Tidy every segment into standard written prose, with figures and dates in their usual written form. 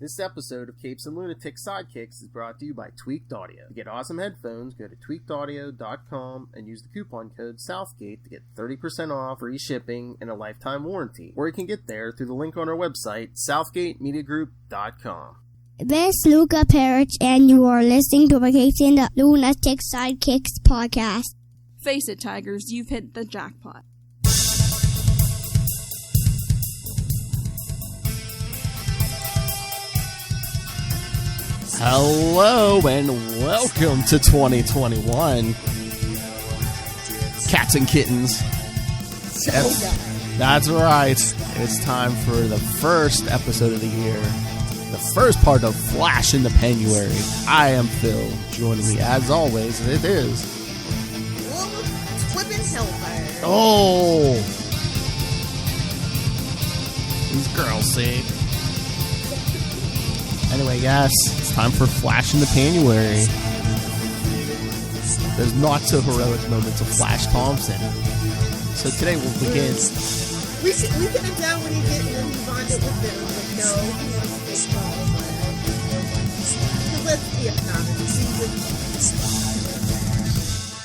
This episode of Capes and Lunatic Sidekicks is brought to you by Tweaked Audio. To get awesome headphones, go to tweakedaudio.com and use the coupon code Southgate to get 30% off, free shipping, and a lifetime warranty. Or you can get there through the link on our website, southgatemediagroup.com. This is Luca Perich, and you are listening to the Capes and the Lunatic Sidekicks podcast. Face it, Tigers, you've hit the jackpot. Hello and welcome to 2021. Cats and kittens. That's right. It's time for the first episode of the year. The first part of Flash in the Pan-uary. I am Phil. Joining me as always, it is... Flippin' Hellfire. Oh! These girls see. Anyway, yes, it's time for Flash in the Pan-uary. There's not so heroic moments of Flash Thompson. So today we'll begin. We could have done when he bonded with them, but no, he had a fake ball. Because let's be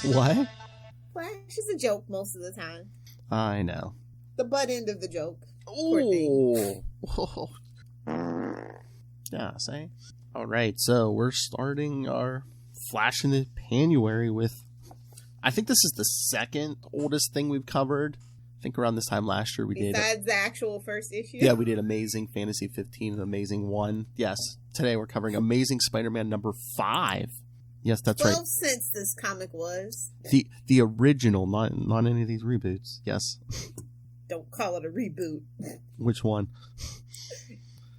honest, What? Flash is a joke most of the time. I know. The butt end of the joke. Oh. Yeah, say. All right, so we're starting our Flash in the Pan-uary with, I think this is the second oldest thing we've covered. I think around this time last year we did. Besides the actual first issue? Yeah, we did Amazing Fantasy 15 and Amazing 1. Yes, today we're covering Amazing Spider-Man number 5. Yes, that's 12 right. cents this comic was. The original, not any of these reboots. Yes. Don't call it a reboot. Which one?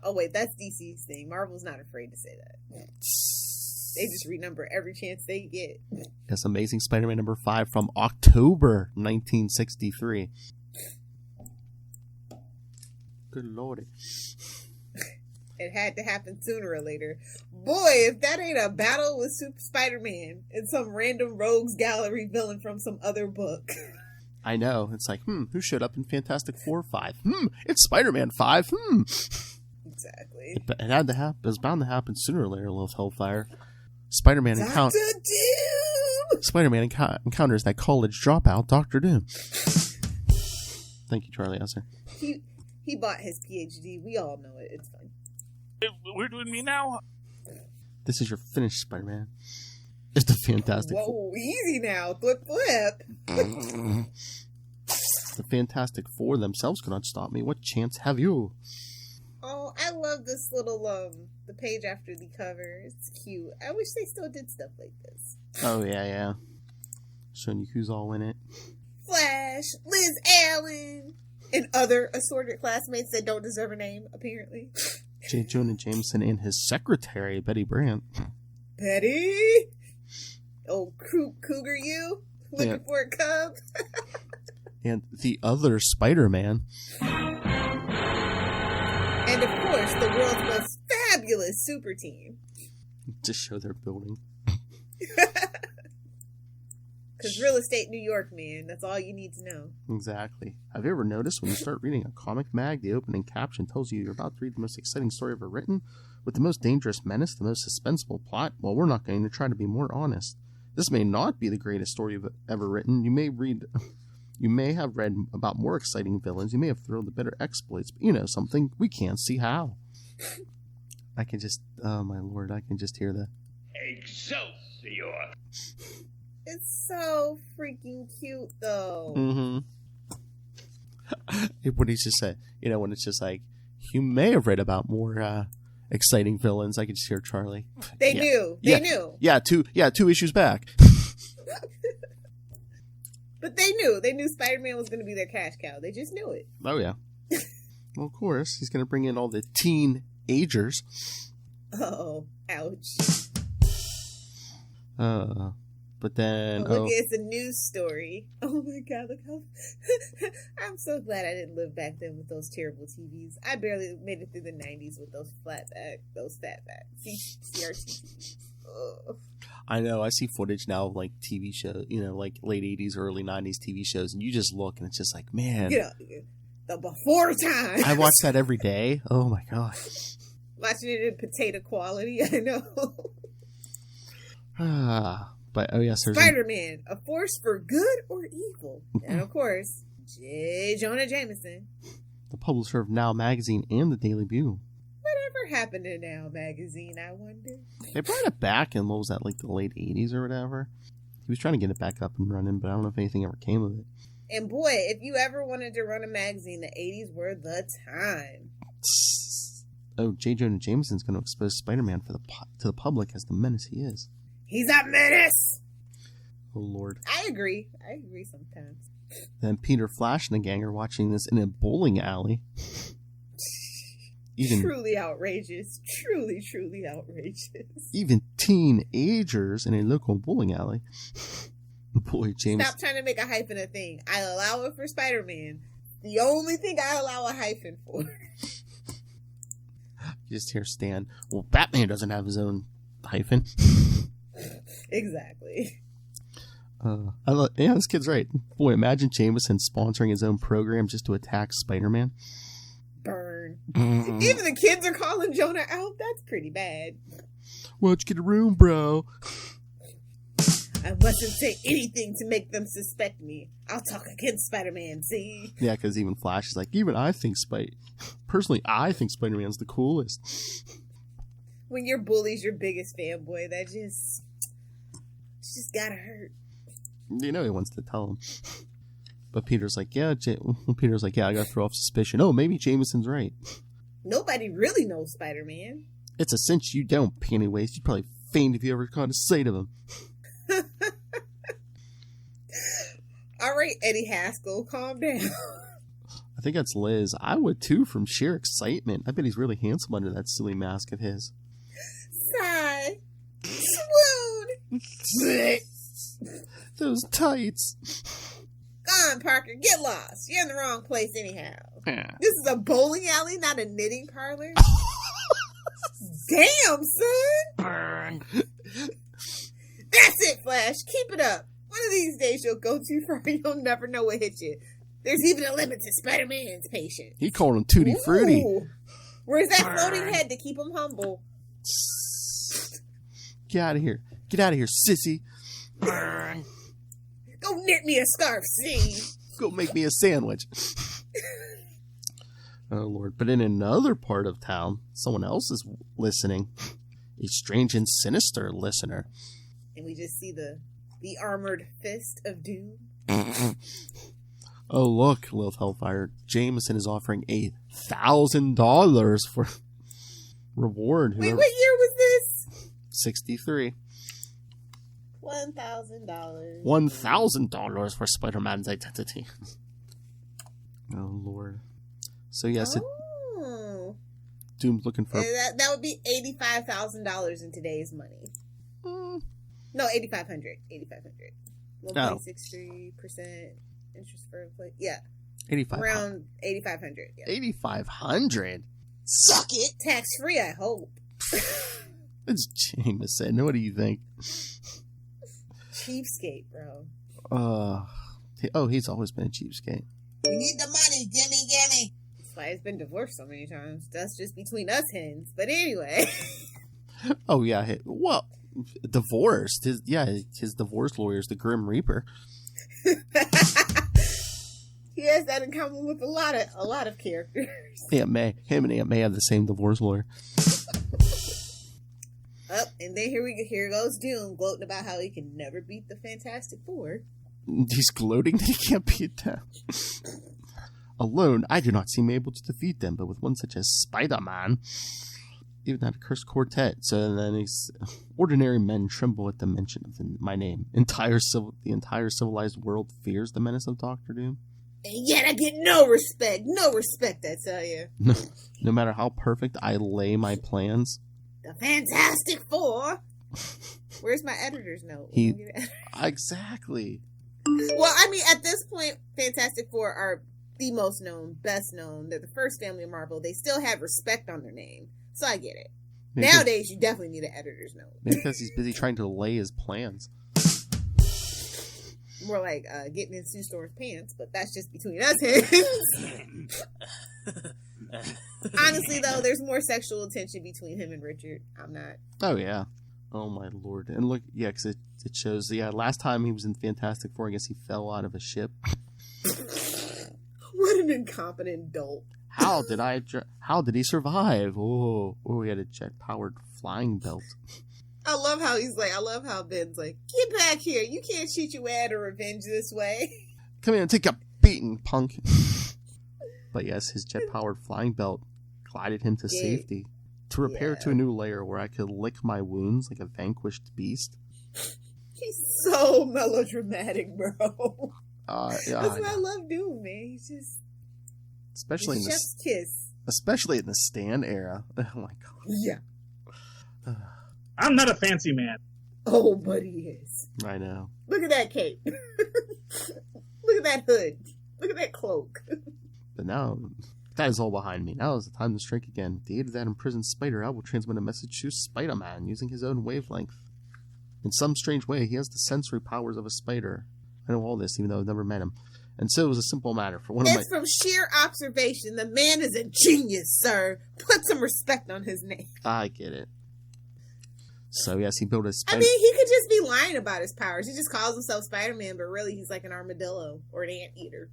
Oh, wait, that's DC's thing. Marvel's not afraid to say that. They just renumber every chance they get. Yes, Amazing Spider-Man number 5 from October 1963. Good lordy. It had to happen sooner or later. Boy, if that ain't a battle with Super Spider-Man and some random rogues gallery villain from some other book. I know. It's like, who showed up in Fantastic Four 5? It's Spider-Man 5. Exactly. It had to happen. It was bound to happen sooner or later, Lilith Hellfire. Spider-Man encounters that college dropout, Dr. Doom. Thank you, Charlie Esser. He bought his PhD. We all know it. It's fine. We're doing me now? This is your finished Spider-Man. It's the Fantastic Four. Whoa, easy now. Flip. The Fantastic Four themselves could not stop me. What chance have you? Oh, I love this little, the page after the cover. It's cute. I wish they still did stuff like this. Oh, yeah. Showing you who's all in it. Flash, Liz Allen, and other assorted classmates that don't deserve a name, apparently. Jonah Jameson and his secretary, Betty Brant. Betty? Oh, cougar you? Looking for a cub? And the other Spider-Man. And of course, the world's most fabulous super team. Just show their building. Because real estate New York, man. That's all you need to know. Exactly. Have you ever noticed when you start reading a comic mag, the opening caption tells you you're about to read the most exciting story ever written, with the most dangerous menace, the most suspenseful plot? Well, we're not going to try to be more honest. This may not be the greatest story you've ever written. You may have read about more exciting villains. You may have thrilled the better exploits, but you know something? We can't see how. I can just, oh my lord, I can just hear the Excelsior. It's so freaking cute, though. Mm-hmm. When he's just said, when it's just like, you may have read about more exciting villains. I can just hear Charlie. They knew. They knew. Yeah, two issues back. But they knew. They knew Spider-Man was going to be their cash cow. They just knew it. Oh, yeah. Well, of course. He's going to bring in all the teenagers. Oh, ouch. But then... Look, it's a news story. Oh, my God. Look how... I'm so glad I didn't live back then with those terrible TVs. I barely made it through the 90s with those fatback CRT TVs. Ugh. I know. I see footage now of like TV shows, like late 80s, early 90s TV shows, and you just look and it's just like, man. The before time. I watch that every day. Oh my God. Watching it in potato quality, I know. But, oh yes, there's Spider-Man, a force for good or evil. And of course, Jonah Jameson. the publisher of Now Magazine and the Daily Bugle. Whatever happened to Now Magazine, I wonder? They brought it back in, what was that, like the late 80s or whatever? He was trying to get it back up and running, but I don't know if anything ever came of it. And boy, if you ever wanted to run a magazine, the 80s were the time. Oh, J. Jonah Jameson's going to expose Spider-Man to the public as the menace he is. He's a menace! Oh, Lord. I agree sometimes. Then Peter, Flash, and the gang are watching this in a bowling alley. Truly outrageous. Truly, truly outrageous. Even teenagers in a local bowling alley. Boy, James. Stop trying to make a hyphen a thing. I allow it for Spider-Man. The only thing I allow a hyphen for. You just hear Stan. Well, Batman doesn't have his own hyphen. Exactly. This kid's right. Boy, imagine Jameson sponsoring his own program just to attack Spider-Man. Burn. Even the kids are calling Jonah out. That's pretty bad. Why don't you get a room, bro? I mustn't say anything to make them suspect me. I'll talk against Spider-Man, see? Yeah, because even Flash is like, personally, I think Spider-Man's the coolest. When your bully's your biggest fanboy, that just gotta hurt. You know he wants to tell him. But Peter's like, I gotta throw off suspicion. Oh, maybe Jameson's right. Nobody really knows Spider-Man. It's a cinch you don't, Pennywise. You'd probably faint if you ever caught a sight of him. All right, Eddie Haskell, calm down. I think that's Liz. I would too, from sheer excitement. I bet he's really handsome under that silly mask of his. Sigh. Swoon. Those tights. Go on, Parker, get lost. You're in the wrong place anyhow. Yeah. This is a bowling alley, not a knitting parlor. Damn, son. Burn. That's it, Flash. Keep it up. One of these days you'll go too far and you'll never know what hit you. There's even a limit to Spider-Man's patience. He called him Tutti Frutti. Ooh. Where's that floating head to keep him humble? Get out of here. Get out of here, sissy. Burn. Go knit me a scarf, see? Go make me a sandwich. Oh, Lord. But in another part of town, someone else is listening. A strange and sinister listener. And we just see the armored fist of doom. Oh, look, Lilith Hellfire. Jameson is offering $1,000 for reward. Wait, what year was this? 63. $1,000. $1,000 for Spider-Man's identity. Oh, Lord. So, yes, Doom's looking for... That would be $85,000 in today's money. No, $8,500. $8,500. 1.63% interest for inflation. Yeah. 85. Around $8,500. Yeah. 8,500? Suck it. Tax free, I hope. It's Jameson. What do you think? Cheapskate, bro. He's always been a cheapskate. We need the money. Gimme. That's why he's been divorced so many times. That's just between us hens. But anyway. Oh, yeah. Well, divorced. His divorce lawyer is the Grim Reaper. He has that in common with a lot of characters. Aunt May. Him and Aunt May have the same divorce lawyer. And then here goes Doom gloating about how he can never beat the Fantastic Four. He's gloating that he can't beat them. Alone, I do not seem able to defeat them, but with one such as Spider-Man, even that cursed quartet. So then these ordinary men tremble at the mention of my name. The entire civilized world fears the menace of Dr. Doom. And yet I get no respect, I tell you. No matter how perfect I lay my plans. The Fantastic Four. Where's my editor's note? Exactly. Well, I mean, at this point, Fantastic Four are the most known, best known. They're the first family of Marvel. They still have respect on their name. So I get it. Nowadays, you definitely need an editor's note. Maybe because he's busy trying to lay his plans. More like getting in Sue Storm's pants, but that's just between us hands. Honestly, though, there's more sexual tension between him and Richard. I'm not. Oh, yeah. Oh, my Lord. And look, yeah, because it shows, last time he was in Fantastic Four, I guess he fell out of a ship. What an incompetent dolt. How did he survive? Oh, he had a jet-powered flying belt. I love how Ben's like, get back here. You can't cheat your way out of revenge this way. Come here and take a beating, punk. But yes, his jet-powered flying belt glided him to safety. To repair to a new layer where I could lick my wounds like a vanquished beast. He's so melodramatic, bro. That's what I love doing, man. He's just... Especially in chef's kiss. Especially in the Stan era. Oh, my God. Yeah. I'm not a fancy man. Oh, but he is. I know. Look at that cape. Look at that hood. Look at that cloak. But now, that is all behind me. Now is the time to strike again. With the aid of that imprisoned spider, I will transmit a message to Spider-Man using his own wavelength. In some strange way, he has the sensory powers of a spider. I know all this, even though I've never met him. And so it was a simple matter for one of my... It's from sheer observation. The man is a genius, sir. Put some respect on his name. I get it. So, yes, he built a spider... I mean, he could just be lying about his powers. He just calls himself Spider-Man, but really he's like an armadillo or an anteater.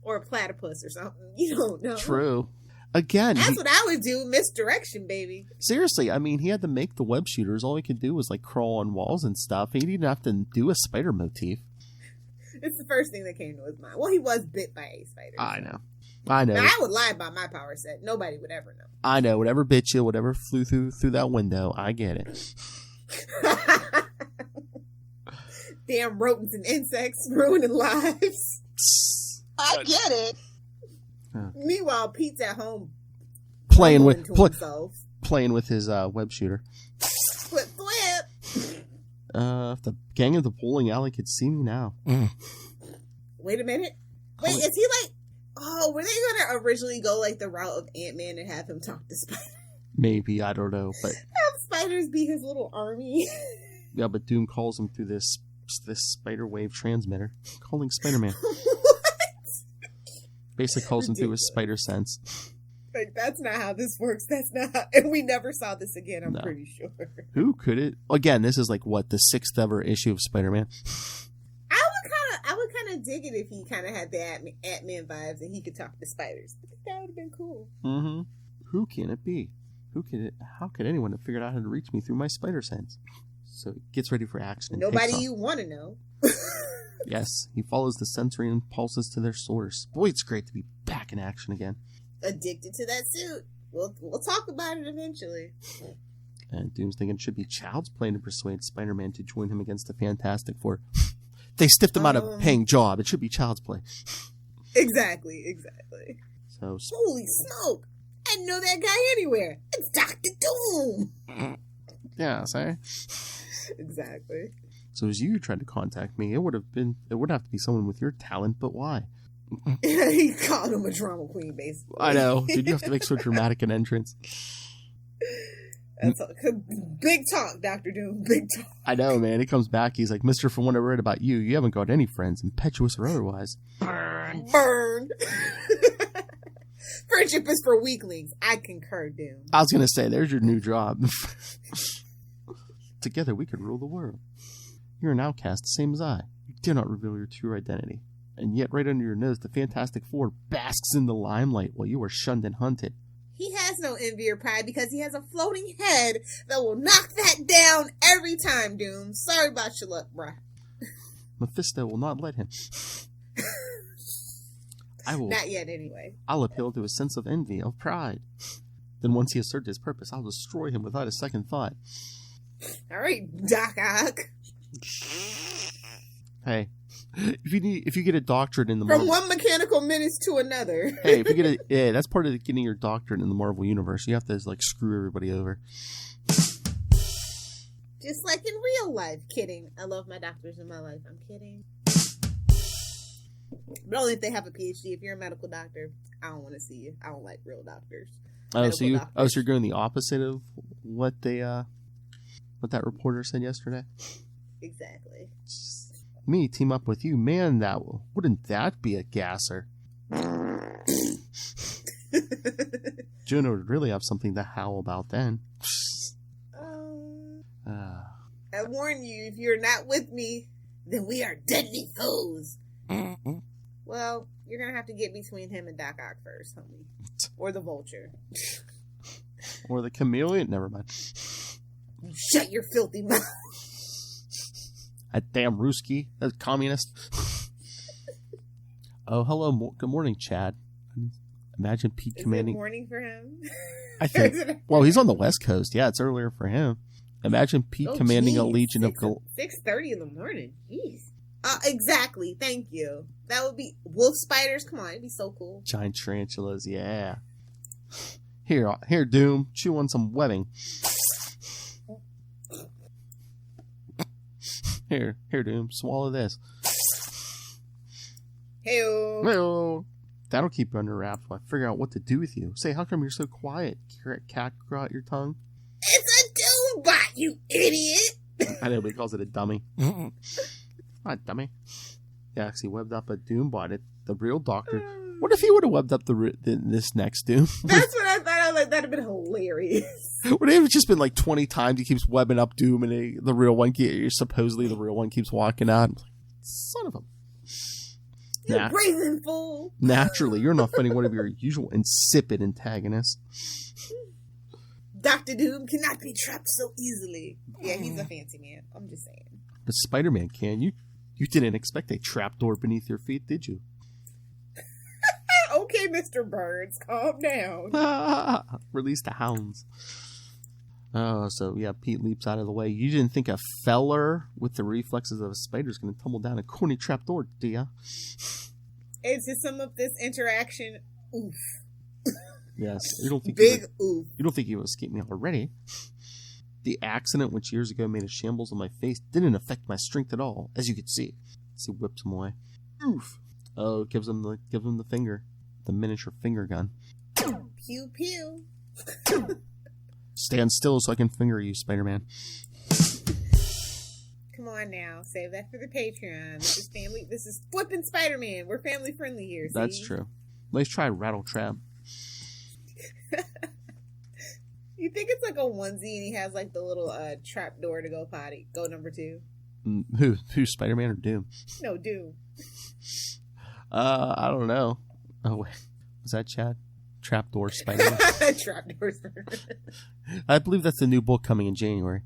Or a platypus or something. You don't know. True. Again... That's what I would do. Misdirection, baby. Seriously, I mean, he had to make the web shooters. All he could do was, like, crawl on walls and stuff. He didn't have to do a spider motif. It's the first thing that came to his mind. Well, he was bit by a spider. I know. Now, I would lie about my power set. Nobody would ever know. I know. Whatever bit you, whatever flew through that window, I get it. Damn rodents and insects ruining lives. I get it. Meanwhile, Pete's at home playing with his web shooter. Flip. If the gang of the bowling alley could see me now. Wait a minute. Wait, is he like... Oh, were they going to originally go like the route of Ant-Man and have him talk to spiders? Maybe, I don't know. But have spiders be his little army? Yeah, but Doom calls him through this spider wave transmitter, calling Spider-Man. What? Basically calls him through his spider sense. Like, that's not how this works. That's not how... And we never saw this again, I'm pretty sure. Who could it? Again, this is like, what, the 6th ever issue of Spider-Man? I would kind of dig it if he kind of had the Ant-Man vibes and he could talk to spiders. I think that would have been cool. Mm-hmm. Who can it be? How could anyone have figured out how to reach me through my spider sense? So he gets ready for action. Nobody you want to know. Yes, he follows the sensory impulses to their source. Boy, it's great to be back in action again. Addicted to that suit. We'll talk about it eventually. And Doom's thinking it should be child's play to persuade Spider-Man to join him against the Fantastic Four. They stiffed him out of a paying job. It should be child's play. Exactly. So, holy smoke! I didn't know that guy anywhere. It's Dr. Doom. Yeah, sorry. Exactly. So as you tried to contact me, it would have to be someone with your talent, but why? He called him a drama queen, basically. I know. Did you have to make so dramatic an entrance? That's big talk, Dr. Doom. Big talk. I know, man. He comes back. He's like, Mister, from what I read about you, you haven't got any friends, impetuous or otherwise. Burn. Friendship is for weaklings. I concur, Doom. I was going to say, there's your new job. Together we could rule the world. You're an outcast, the same as I. You dare not reveal your true identity. And yet, right under your nose, the Fantastic Four basks in the limelight while you are shunned and hunted. He has no envy or pride because he has a floating head that will knock that down every time, Doom. Sorry about your luck, bruh. Mephisto will not let him. Not yet, anyway. I'll appeal to his sense of envy, of pride. Then once he asserts his purpose, I'll destroy him without a second thought. All right, Doc Ock. Hey, if you get a doctorate in the From one mechanical menace to another. Hey, if you get that's part of getting your doctorate in the Marvel Universe. You have to like screw everybody over. Just like in real life. Kidding. I love my doctors in my life. I'm kidding. But only if they have a PhD. If you're a medical doctor, I don't want to see you. I don't like real doctors. So you're going the opposite of what that reporter said yesterday? Exactly. me team up with you. Man, wouldn't that be a gasser? Jonah would really have something to howl about then. I warn you, if you're not with me, then we are deadly foes. Well, you're going to have to get between him and Doc Ock first, homie. Or the Vulture. Or the Chameleon. Never mind. Shut your filthy mouth. That damn Ruski. That communist. Oh, hello. Good morning, Chad. Imagine Pete commanding. Is it morning for him? I think. Well, he's on the West Coast. Yeah, it's earlier for him. Imagine Pete commanding a legion of 6:30 in the morning. Jeez. Exactly. Thank you. That would be wolf spiders. Come on, it'd be so cool. Giant tarantulas. Yeah. Here, Doom. Chew on some webbing. Here, Doom. Swallow this. Hey-o. That'll keep you under wraps while I figure out what to do with you. Say, how come you're so quiet? Cat grow out your tongue? It's a Doom bot, you idiot! I know, but he calls it a dummy. Not dummy. Yeah, actually webbed up a Doom bot. The real doctor. What if he would have webbed up this next Doom? That's what I thought. I was like, that'd have been hilarious. Would it have just been like 20 times he keeps webbing up Doom and the real one, supposedly the real one keeps walking out? Like, son of a... You brazen fool. Naturally, you're not fighting one of your usual insipid antagonists. Dr. Doom cannot be trapped so easily. Yeah, he's a fancy man. I'm just saying. But Spider-Man can. You didn't expect a trapdoor beneath your feet, did you? Okay, Mr. Burns, calm down. Release the hounds. Oh, so yeah, Pete leaps out of the way. You didn't think a feller with the reflexes of a spider is going to tumble down a corny trapdoor, do ya? And to sum up this interaction, oof. Yes, you don't think oof. You don't think you will escape me already? The accident, which years ago made a shambles on my face, didn't affect my strength at all, as you could see. As he whips him away. Oof. Oh, gives him the finger, the miniature finger gun. Pew pew. Stand still so I can finger you, Spider-Man. Come on now, save that for the Patreon. This is family. This is flipping Spider-Man. We're family friendly here. See? That's true. Let's try Rattle Trap. You think it's like a onesie and he has like the little trap door to go potty? Go number 2. Who, Spider-Man or Doom? No, Doom. I don't know. Oh, wait. Was that Chad? Trapdoor Spider-Man. Trapdoor Spider-Man. I believe that's the new book coming in January.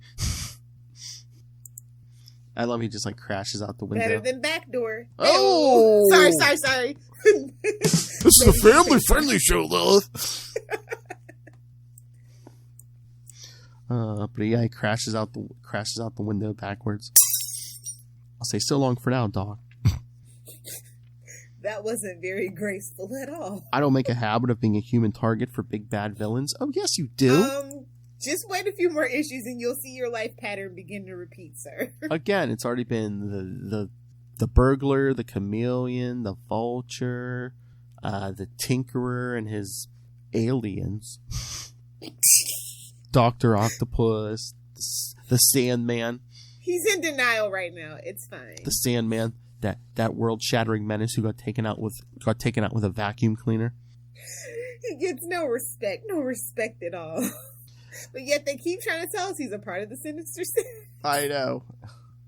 I love he just like crashes out the window. Better than Backdoor. Oh! Sorry. This is a family-friendly show, Lilith. But yeah, he crashes out the window backwards. I'll say so long for now, Doc. That wasn't very graceful at all. I don't make a habit of being a human target for big bad villains. Oh yes, you do. Just wait a few more issues and you'll see your life pattern begin to repeat, sir. Again, it's already been the burglar, the chameleon, the vulture, the tinkerer and his aliens, Dr. Octopus, the Sandman. He's in denial right now. It's fine. The Sandman, that world-shattering menace who got taken out with a vacuum cleaner. He gets no respect at all. But yet they keep trying to tell us he's a part of the Sinister Six. I know.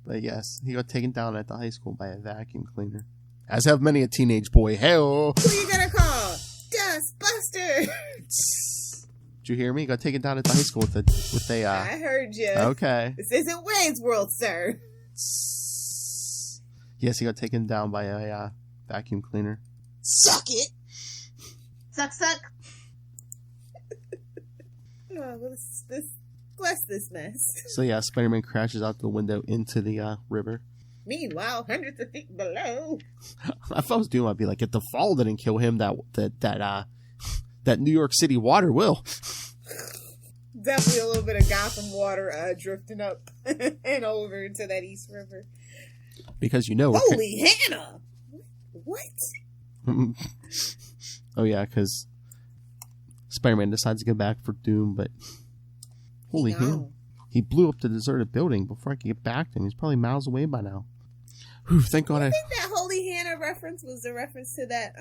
But yes, he got taken down at the high school by a vacuum cleaner. As have many a teenage boy. Hey-oh. Who you gonna call? Dustbuster. Did you hear me? He got taken down at the high school with a I heard you. Okay. This isn't Wayne's World, sir. Yes, he got taken down by a vacuum cleaner. Suck it. Suck. Oh, well, bless this mess. So yeah, Spider-Man crashes out the window into the river. Meanwhile, hundreds of feet below. If I was doing, I'd be like, if the fall didn't kill him, that New York City water will. Definitely a little bit of Gotham water drifting up and over into that East River. Because holy Hannah! What? Oh yeah, because Spider-Man decides to go back for Doom, but holy hell. He blew up the deserted building before I could get back to him. He's probably miles away by now. Whew, thank God I think that Holy Hannah reference was a reference to that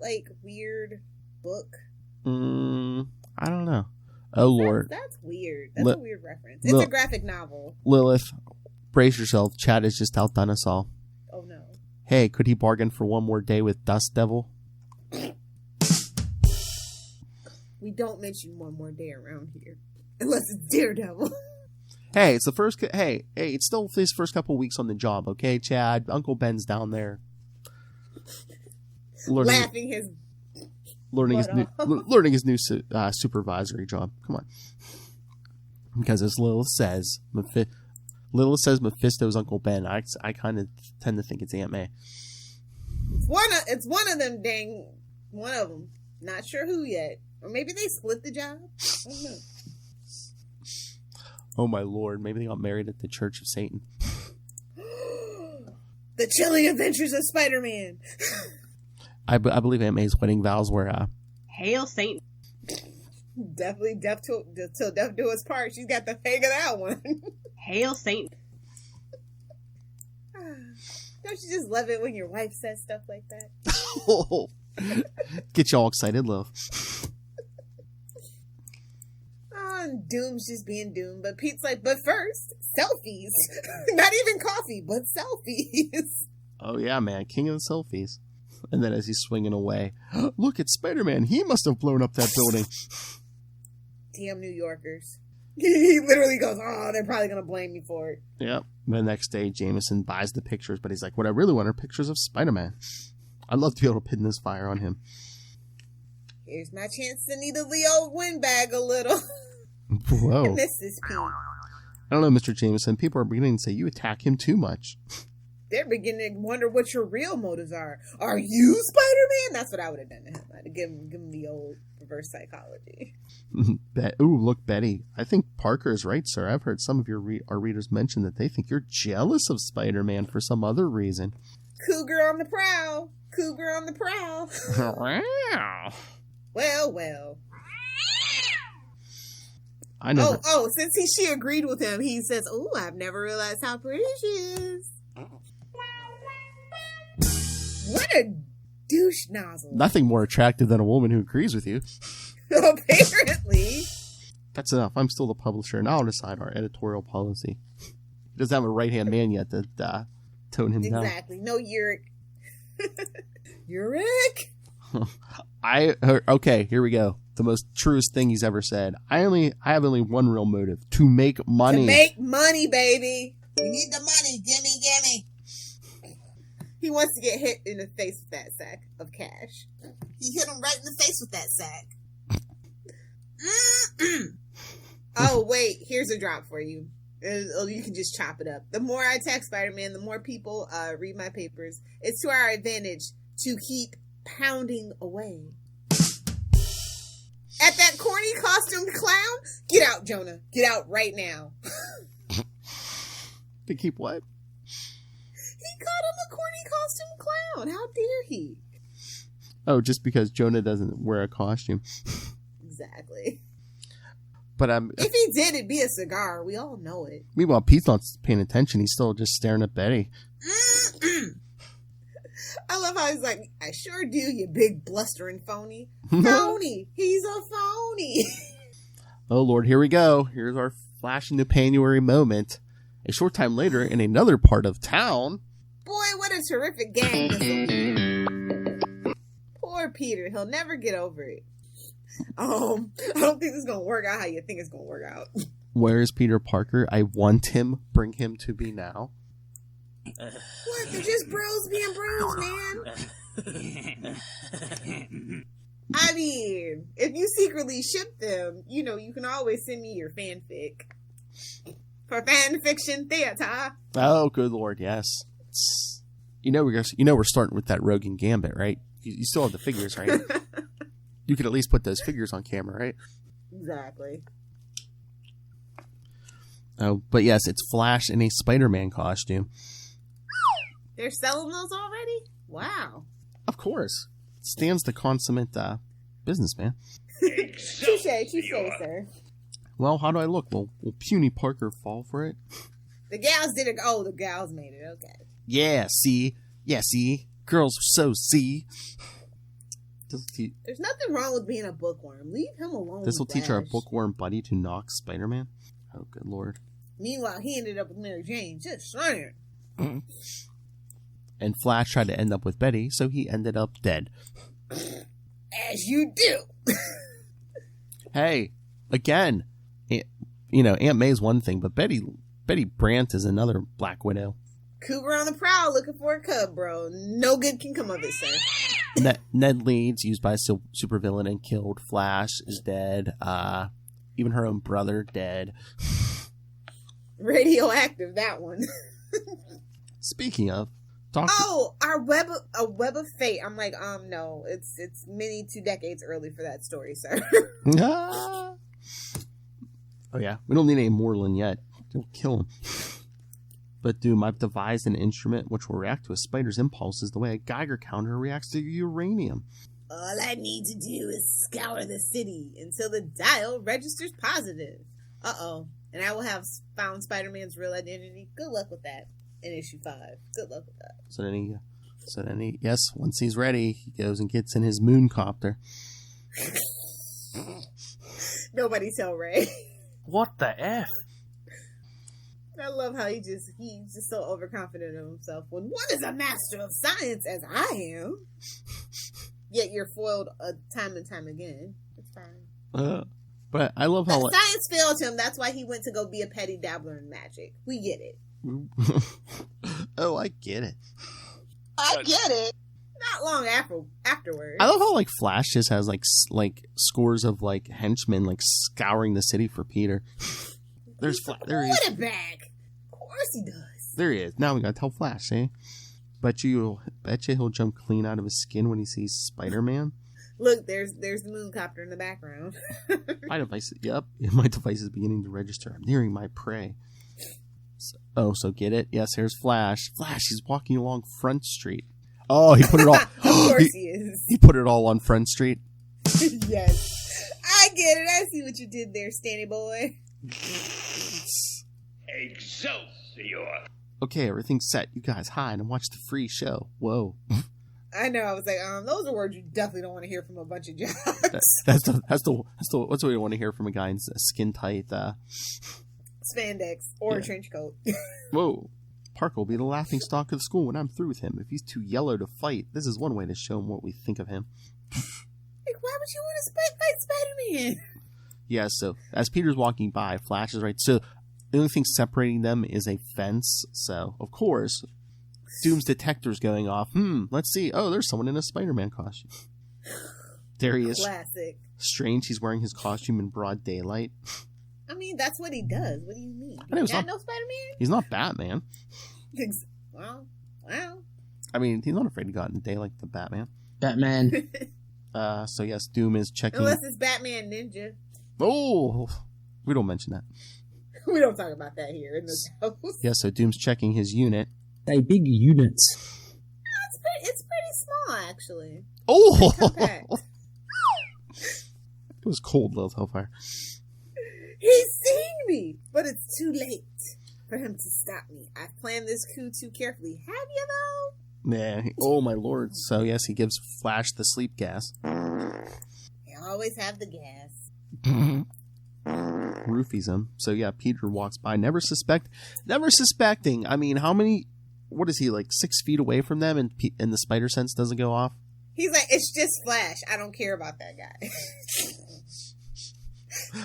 like weird book. I don't know. Oh, Lord. That's weird. That's a weird reference. It's a graphic novel. Lilith, brace yourself. Chad has just outdone us all. Oh, no. Hey, could he bargain for one more day with Dust Devil? We don't mention one more day around here. Unless it's Daredevil. Hey, it's the first... Hey, it's still his first couple weeks on the job, okay, Chad? Uncle Ben's down there. Laughing his... Learning his new supervisory job. Come on. Because as Lilith says Mephisto's Uncle Ben. I kind of tend to think it's Aunt May. It's one of them, dang. One of them. Not sure who yet. Or maybe they split the job. I don't know. Oh my Lord. Maybe they got married at the Church of Satan. The Chilling Adventures of Spider-Man. I believe Aunt May's wedding vows were... Hail Satan. Definitely death till death do us part. She's got the hang of that one. Hail Satan. Don't you just love it when your wife says stuff like that? Get y'all excited, love. And Doom's just being Doom. But Pete's like, but first, selfies. Not even coffee, but selfies. Oh yeah, man. King of the selfies. And then as he's swinging away, look, it's Spider-Man. He must have blown up that building. Damn New Yorkers. He literally goes, oh, they're probably going to blame me for it. Yep. The next day, Jameson buys the pictures, but he's like, what I really want are pictures of Spider-Man. I'd love to be able to pin this fire on him. Here's my chance to needle the old windbag a little. Whoa. I miss this Pete. I don't know, Mr. Jameson. People are beginning to say you attack him too much. They're beginning to wonder what your real motives are. Are you Spider-Man? That's what I would have done to him. I'd have given him the old reverse psychology. Ooh, look, Betty. I think Parker is right, sir. I've heard some of our readers mention that they think you're jealous of Spider-Man for some other reason. Cougar on the prowl. Cougar on the prowl. Well. I know. Since she agreed with him, he says, "Oh, I've never realized how pretty she is." What a douche nozzle. Nothing more attractive than a woman who agrees with you. Apparently. That's enough. I'm still the publisher, and I'll decide our editorial policy. He doesn't have a right-hand man yet to tone him down. Exactly. No, Uric. Uric? Okay, here we go. The most truest thing he's ever said. I have only one real motive: to make money. To make money, baby. We need the money. Gimme. He wants to get hit in the face with that sack of cash. He hit him right in the face with that sack. Oh, wait. Here's a drop for you. You can just chop it up. The more I attack Spider-Man, the more people read my papers. It's to our advantage to keep pounding away. At that corny costumed clown? Get out, Jonah. Get out right now. To keep what? He called him a corny costumed clown. How dare he? Oh, just because Jonah doesn't wear a costume. Exactly. But if he did, it'd be a cigar. We all know it. Meanwhile, Pete's not paying attention. He's still just staring at Betty. I love how he's like, I sure do, you big blustering phony. Phony. He's a phony. Oh, Lord, here we go. Here's our Flash in the Pan-uary moment. A short time later, in another part of town... Boy, what a terrific gang this will be. Poor Peter. He'll never get over it. I don't think this is going to work out how you think it's going to work out. Where is Peter Parker? I want him. Bring him to me now. What? They're just bros being bros, man. I mean, if you secretly ship them, you can always send me your fanfic. For fan fiction theater. Oh, good Lord, yes. We're starting with that Rogue and Gambit, right? You still have the figures, right? You could at least put those figures on camera, right? Exactly. Oh, but yes, it's Flash in a Spider-Man costume. They're selling those already? Wow. Of course. Stan's the consummate businessman. Touche, sir. Well, how do I look? Will puny Parker fall for it? The gals did it. Oh, the gals made it. Okay. Yeah, see? Girls are so see. There's nothing wrong with being a bookworm. Leave him alone. This will teach our Flash. bookworm buddy to knock Spider-Man. Oh, good lord. Meanwhile, he ended up with Mary Jane. Just saying. And Flash tried to end up with Betty, so he ended up dead. As you do. Hey, again, Aunt May's one thing, but Betty Brant is another Black Widow. Cougar on the prowl looking for a cub, bro. No good can come of it, sir. Ned Leeds, used by a supervillain and killed. Flash is dead. Even her own brother, dead. Radioactive, that one. Speaking of, a web of fate. I'm like, no, it's many 2 decades early for that story, sir. Oh yeah, we don't need any Moreland yet. They'll kill him. But Doom, I've devised an instrument which will react to a spider's impulses the way a Geiger counter reacts to uranium. All I need to do is scour the city until the dial registers positive. Uh-oh. And I will have found Spider-Man's real identity. Good luck with that in issue 5. Good luck with that. So then he, yes, once he's ready, he goes and gets in his moon copter. Nobody tell Ray. What the F? I love how he's just so overconfident of himself. When one is a master of science, as I am, yet you're foiled time and time again. It's fine. But I love how science failed him. That's why he went to go be a petty dabbler in magic. We get it. Oh, I get it. I get it. Not long afterwards. I love how like Flash just has like scores of like henchmen like scouring the city for Peter. There he is. What a bag. Of course he does. There he is. Now we gotta tell Flash, eh? Bet you he'll jump clean out of his skin when he sees Spider-Man. Look, there's the moon copter in the background. My device is beginning to register. I'm nearing my prey. So get it? Yes, here's Flash. Flash, he's walking along Front Street. Oh, he put it all. Of course he is. He put it all on Front Street. Yes. I get it. I see what you did there, Stanny boy. Excelsior! Okay, everything's set. You guys hide and watch the free show. Whoa. I know. I was like, those are words you definitely don't want to hear from a bunch of jocks. That's what we want to hear from a guy in a skin tight spandex or a trench coat. Whoa. Parker will be the laughing stock of the school when I'm through with him. If he's too yellow to fight, this is one way to show him what we think of him. Like, why would you want to fight Spider-Man? Yeah, so as Peter's walking by, Flash is right. So the only thing separating them is a fence. So, of course, Doom's detector's going off. Let's see. Oh, there's someone in a Spider-Man costume. There he is. Classic. Strange, he's wearing his costume in broad daylight. I mean, that's what he does. What do you mean? I know, no Spider-Man? He's not Batman. Wow. I mean, he's not afraid to go out in the day like the Batman. Batman. So yes, Doom is checking. Unless it's Batman Ninja. Oh, we don't mention that. We don't talk about that here in this house. Yeah, so Doom's checking his unit. They big units. It's pretty small, actually. Oh! Compact. It was cold, Lilith Hellfire. He's seen me, but it's too late for him to stop me. I've planned this coup too carefully. Have you, though? Yeah. Oh, my lord. So, yes, he gives Flash the sleep gas. They always have the gas. Roofies him. So, yeah, Peter walks by, never suspecting. I mean, what is he, like 6 feet away from them and the spider sense doesn't go off? He's like, it's just Flash. I don't care about that guy.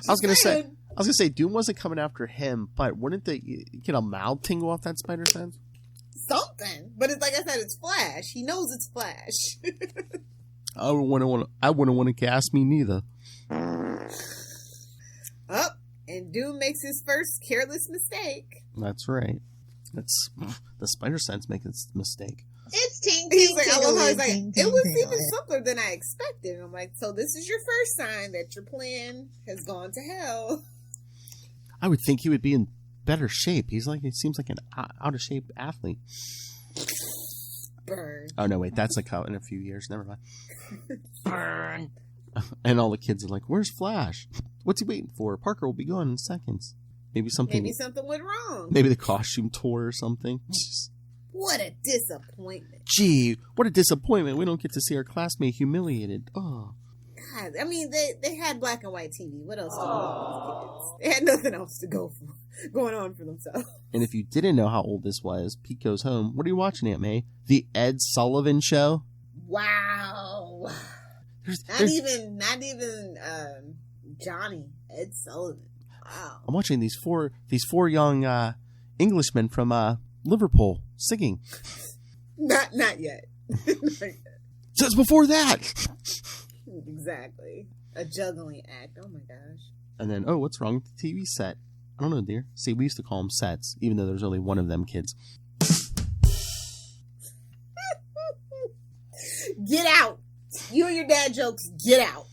I was gonna say Doom wasn't coming after him, but wouldn't they get a mild tingle off that spider sense? Something, but it's like I said, it's Flash. He knows it's Flash. I wouldn't want to gas me neither. Oh, and Doom makes his first careless mistake. That's right. That's the spider sense making a mistake. It's ting ting. I love how he's like, it was even simpler than I expected. And I'm like, so this is your first sign that your plan has gone to hell. I would think he would be in better shape. He seems like an out of shape athlete. Burn. Oh no, wait, that's like out in a few years. Never mind. Burn. And all the kids are like, "Where's Flash? What's he waiting for? Parker will be gone in seconds. Maybe something went wrong. Maybe the costume tore or something." What a disappointment. Gee, what a disappointment. We don't get to see our classmate humiliated. Oh. God, I mean, they had black and white TV. What else do you want these kids? They had nothing else to going on for themselves. And if you didn't know how old this was, Pete Goes Home. What are you watching, Aunt May? The Ed Sullivan Show? Wow. Not even Johnny, Ed Sullivan. Wow. I'm watching these four young Englishmen from Liverpool singing. Not yet. Says before that. Exactly. A juggling act. Oh my gosh. And then, what's wrong with the TV set? I don't know, dear. See, we used to call them sets, even though there's only one of them kids. Get out. You and your dad jokes, get out.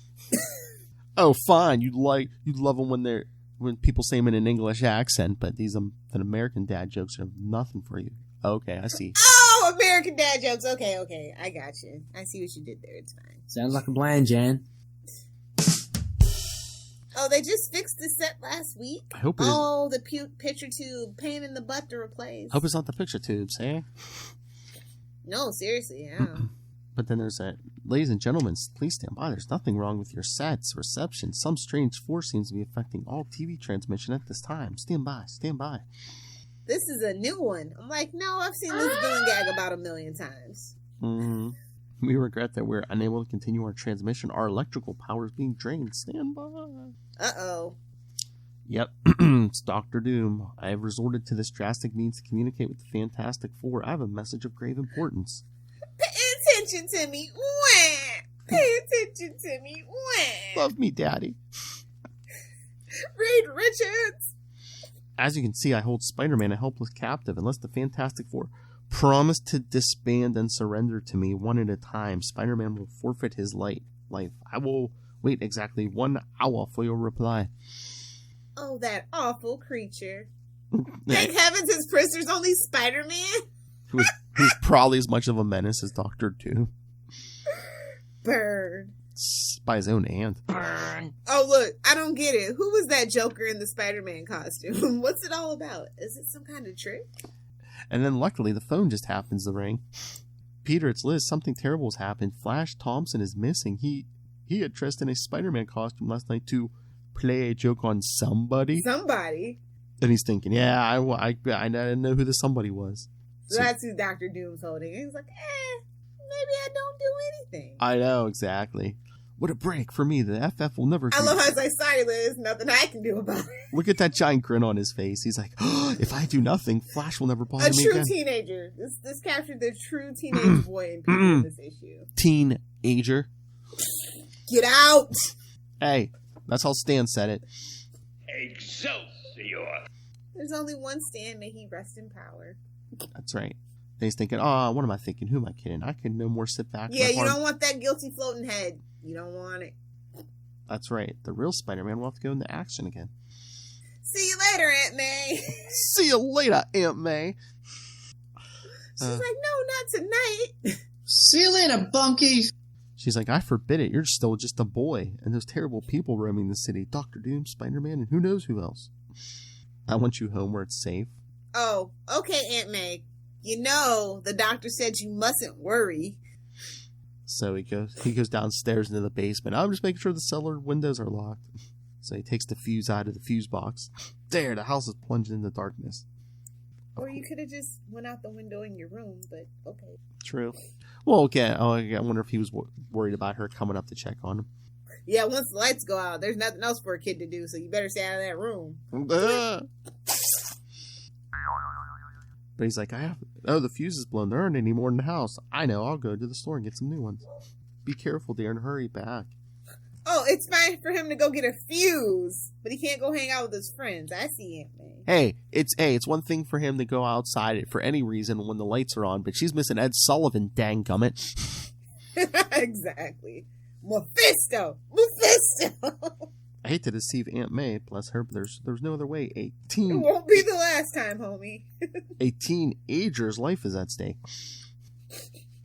Oh, fine. You love them when people say them in an English accent, but these an American dad jokes are nothing for you. Okay, I see. Oh, American dad jokes. Okay. I got you. I see what you did there. It's fine. Sounds like a plan, Jan. Oh, they just fixed the set last week? I hope it is. Oh, the picture tube, pain in the butt to replace. Hope it's not the picture tubes, eh? No, seriously, yeah. But then there's that, ladies and gentlemen, please stand by. There's nothing wrong with your sets, reception. Some strange force seems to be affecting all TV transmission at this time. Stand by. This is a new one. I'm like, no, I've seen this villain gag about 1 million times. Mm-hmm. We regret that we're unable to continue our transmission. Our electrical power is being drained. Stand by. Uh-oh. Yep. It's Dr. Doom. I have resorted to this drastic means to communicate with the Fantastic Four. I have a message of grave importance. Pay attention to me. Wah! Pay attention to me. Wah! Love me, Daddy. Reed Richards. As you can see, I hold Spider-Man a helpless captive. Unless the Fantastic Four promise to disband and surrender to me one at a time, Spider-Man will forfeit his life. I will wait exactly 1 hour for your reply. Oh, that awful creature. Thank heavens his prisoner's only Spider-Man. Who's probably as much of a menace as Dr. Doom. Burn. By his own aunt. Burn. Oh, look, I don't get it. Who was that Joker in the Spider-Man costume? What's it all about? Is it some kind of trick? And then luckily the phone just happens to ring. Peter, it's Liz. Something terrible has happened. Flash Thompson is missing. He had dressed in a Spider-Man costume last night to play a joke on somebody. Somebody? And he's thinking, yeah, I didn't know who the somebody was. So that's who Dr. Doom's holding. He's like, maybe I don't do anything. I know, exactly. What a break for me. The FF will never... I love how it's like, Liz, nothing I can do about it. Look at that giant grin on his face. He's like, if I do nothing, Flash will never bother me again. A true teenager. This captured the true teenage boy in this issue. Teenager. Get out! Hey, that's how Stan said it. Excelsior! There's only one Stan, may he rest in power. That's right. And he's thinking, what am I thinking? Who am I kidding? I can no more sit back. Yeah, you don't want that guilty floating head. You don't want it. That's right. The real Spider-Man will have to go into action again. See you later, Aunt May. See you later, Aunt May. She's like, no, not tonight. See you later, bunkies. She's like, I forbid it. You're still just a boy. And those terrible people roaming the city. Dr. Doom, Spider-Man, and who knows who else. I want you home where it's safe. Oh, okay, Aunt May. You know, the doctor said you mustn't worry. So he goes downstairs into the basement. I'm just making sure the cellar windows are locked. So he takes the fuse out of the fuse box. There, the house is plunged into darkness. Or you could have just went out the window in your room, but okay. True. Well, okay. I wonder if he was worried about her coming up to check on him. Yeah, once the lights go out, there's nothing else for a kid to do, so you better stay out of that room. But he's like, the fuse is blown. There aren't any more in the house. I know. I'll go to the store and get some new ones. Be careful, dear, and hurry back. Oh, it's fine for him to go get a fuse, but he can't go hang out with his friends. I see Aunt May. Hey, it's one thing for him to go outside for any reason when the lights are on, but she's missing Ed Sullivan, danggummit. Exactly. Mephisto! I hate to deceive Aunt May, bless her, but there's no other way. It won't be the last time, homie. A teenager's life is at stake.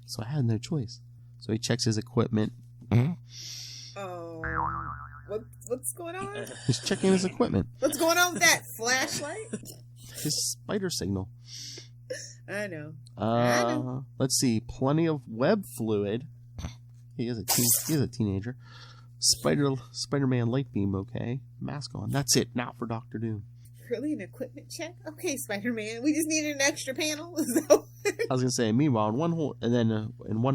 So I had no choice. So he checks his equipment. Oh, what's going on? He's checking his equipment. What's going on with that flashlight? His spider signal. I know. Let's see. Plenty of web fluid. He is a teenager. Spider-Man light beam. Okay. Mask on. That's it. Now for Dr. Doom. Really, an equipment check? Okay, Spider-Man. We just needed an extra panel. I was gonna say. Meanwhile, in one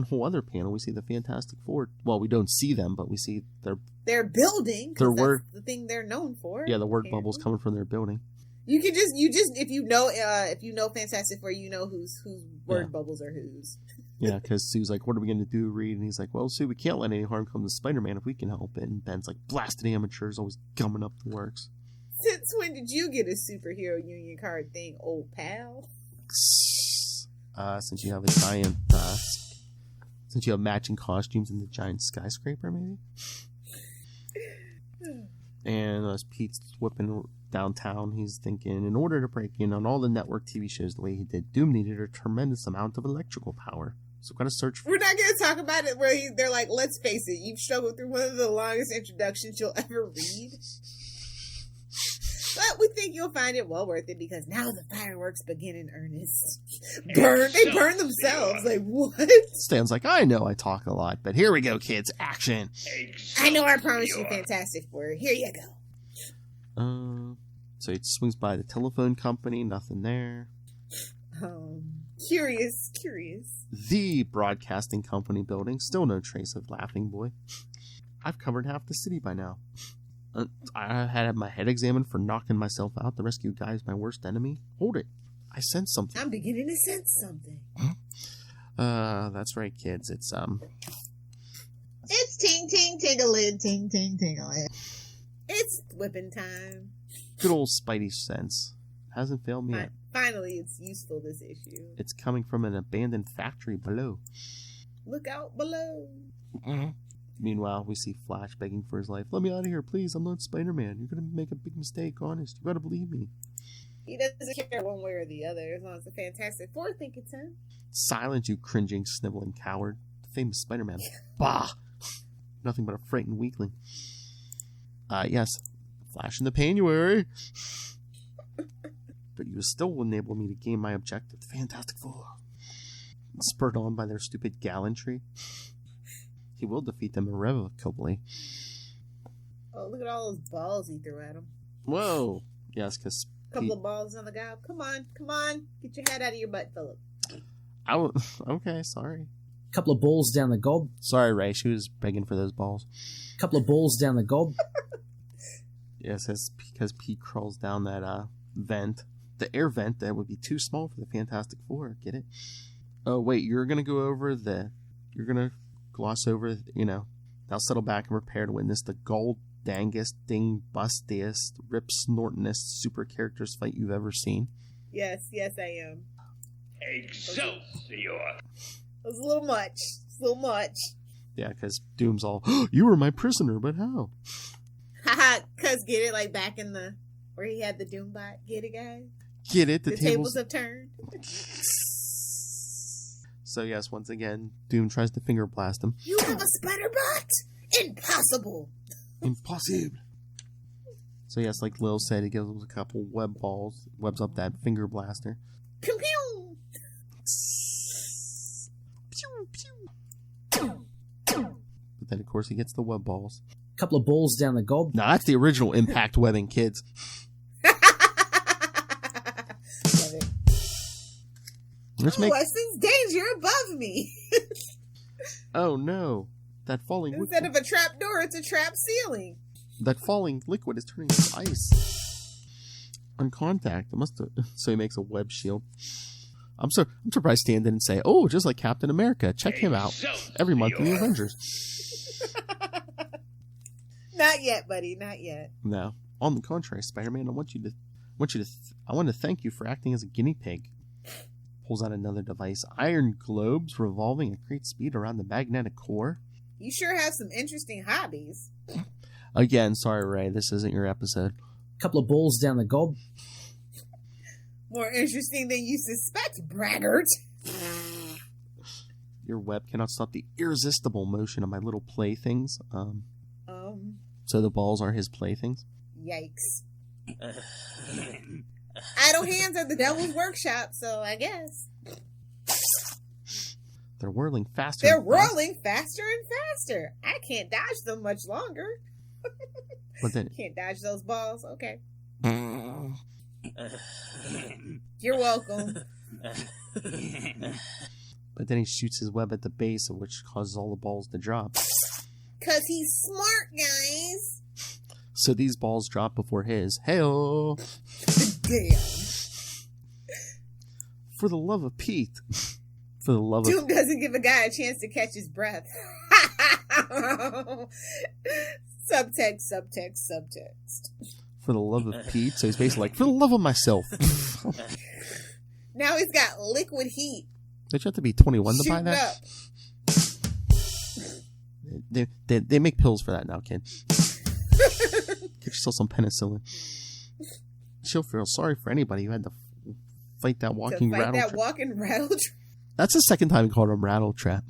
whole other panel, we see the Fantastic Four. Well, we don't see them, but we see their building. Their that's word. The thing they're known for. Yeah, the word apparently. bubbles coming from their building. You just if you know Fantastic Four, you know whose word bubbles are whose. Yeah, because Sue's like, "What are we gonna do, Reed?" And he's like, "Well, Sue, we can't let any harm come to Spider-Man if we can help it." And Ben's like, "Blasted amateurs, always gumming up the works." Since when did you get a superhero union card thing, old pal? Since you have a giant, since you have matching costumes in the giant skyscraper, maybe. And as Pete's whipping downtown, he's thinking, in order to break in on all the network TV shows the way he did, Doom needed a tremendous amount of electrical power. So gotta search for... We're not going to talk about it where they're like, let's face it, you've struggled through one of the longest introductions you'll ever read. But we think you'll find it well worth it because now the fireworks begin in earnest. They burn themselves. Like, what? Stan's like, I know I talk a lot, but here we go, kids. Action. I know I promised you Fantastic Four. Here you go. So he swings by the telephone company. Nothing there. Curious. The broadcasting company building. Still no trace of Laughing Boy. I've covered half the city by now. I had my head examined for knocking myself out. The rescue guy is my worst enemy. Hold it. I sense something. I'm beginning to sense something. That's right, kids. It's ting ting tingalid, ting ting tingalid. It's whipping time. Good old Spidey sense. Hasn't failed me yet. Finally, it's useful, this issue. It's coming from an abandoned factory below. Look out below. Meanwhile, we see Flash begging for his life. Let me out of here, please. I'm not Spider-Man. You're going to make a big mistake, honest. You got to believe me. He doesn't care one way or the other as long as the Fantastic Four think it's him. Silence, you cringing, sniveling coward. The famous Spider-Man. Bah! Nothing but a frightened weakling. Yes. Flash in the Pan-uary. But you still enable me to gain my objective. The Fantastic Four. Spurred on by their stupid gallantry. He will defeat them irrevocably. Oh, look at all those balls he threw at him. Whoa. Yes, because... Couple of balls on the guy. Come on. Get your head out of your butt, Philip. Okay, sorry. Couple of balls down the gob. Sorry, Ray. She was begging for those balls. Couple of balls down the gob. Yes, it's because Pete crawls down that vent. The air vent that would be too small for the Fantastic Four. Get it? Oh, wait. You're going to go over You're going to gloss over, now settle back and prepare to witness the gold dangest, ding bustiest, rip snortingest super characters fight you've ever seen. Yes, I am. Excelsior! It was a little much. Yeah, because Doom's all, you were my prisoner, but how? Haha, cause get it, like back in where he had the Doom bot. Get it, guys? Get it? The tables have turned. So yes, once again, Doom tries to finger blast him. You have a spider bot? Impossible. Impossible. So yes, like Lil said, he gives him a couple webs up that finger blaster. Pew pew. Pew pew. But then of course he gets the web balls. Couple of balls down the gob. Now that's the original impact webbing, kids. Weston's danger above me. Oh no. That falling Instead of a trap door, it's a trap ceiling. That falling liquid is turning to ice. On contact. It must have... So he makes a web shield. I'm surprised Stan didn't say, oh, just like Captain America. Check him out every month in the Avengers. Not yet, buddy. Not yet. No. On the contrary, Spider-Man, I want to thank you for acting as a guinea pig. Pulls out another device. Iron globes revolving at great speed around the magnetic core. You sure have some interesting hobbies. Again, sorry, Ray. This isn't your episode. Couple of balls down the gob. More interesting than you suspect, braggart. Your web cannot stop the irresistible motion of my little playthings. So the balls are his playthings? Yikes. Idle hands are the devil's workshop, so I guess. They're whirling faster. They're and faster. whirling faster and faster. I can't dodge them much longer. But then, Can't dodge those balls. Okay. You're welcome. but then he shoots his web at the base, of which causes all the balls to drop. Because he's smart, guys. So these balls drop before his. Hey-oh! Damn. For the love of Pete. For the love of... Doom doesn't give a guy a chance to catch his breath. Subtext. For the love of Pete. So he's basically like, for the love of myself. Now he's got liquid heat. Don't you have to be 21 to buy Shooting that? up. They make pills for that now, kid. Get yourself some penicillin. She'll feel sorry for anybody who had to fight that walking rattle trap. That's the second time he called him rattle trap.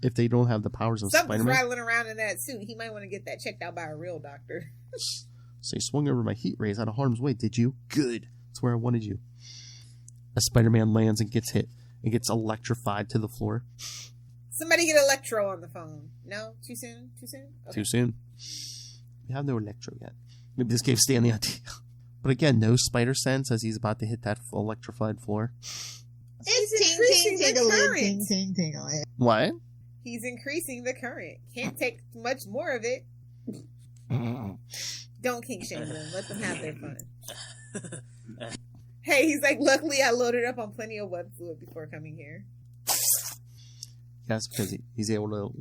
If they don't have the powers of Something's Spider-Man. rattling around in that suit. He might want to get that checked out by a real doctor. So you swung over my heat rays out of harm's way, did you? Good. That's where I wanted you. As Spider-Man lands and gets hit, and gets electrified to the floor. Somebody get Electro on the phone. No? Too soon? Okay. Too soon. We have no Electro yet. Maybe this gave Stan the idea. But again, no spider sense as he's about to hit that electrified floor. It's increasing the current. What? He's increasing the current. Can't take much more of it. Don't kink shame them. Let them have their fun. Hey, he's like, luckily I loaded up on plenty of web fluid before coming here. Yes, because he's able to,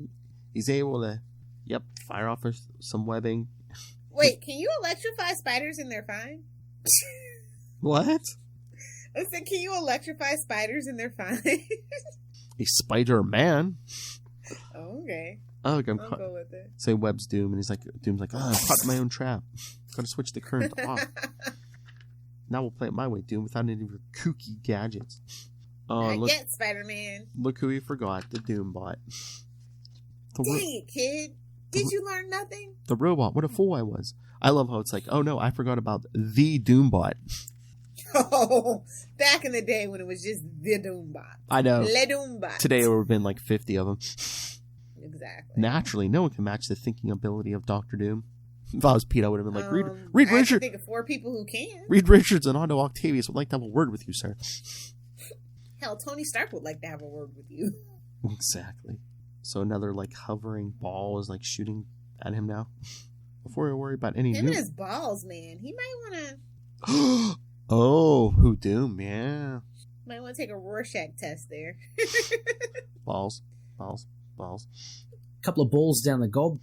fire off some webbing. Wait, can you electrify spiders and they're fine? What? I said, can you electrify spiders and they're fine? A Spider-Man. Oh, okay. Oh, I'll go with it. Say Webb's Doom, and Doom's like, I'm caught in my own trap. Gotta switch the current off. Now we'll play it my way, Doom, without any of your kooky gadgets. Get Spider-Man. Look who he forgot, the Doom bot. Dang it, kid. Did you learn nothing? The robot, what a fool I was. I love how it's like, oh no, I forgot about the Doom bot. Oh, back in the day when it was just the Doombot. I know. Le Doombot. Today there would have been like 50 of them. Exactly. Naturally, no one can match the thinking ability of Dr. Doom. If I was Pete, I would have been like, Reed I Richards. think of 4 people who can. Reed Richards and Otto Octavius would like to have a word with you, sir. Hell, Tony Stark would like to have a word with you. Exactly. So another like hovering ball is like shooting at him now. Before I worry about any Him and his balls, man. He might want to. Oh, who Doom? Yeah. Might want to take a Rorschach test there. Balls. Couple of balls down the gob.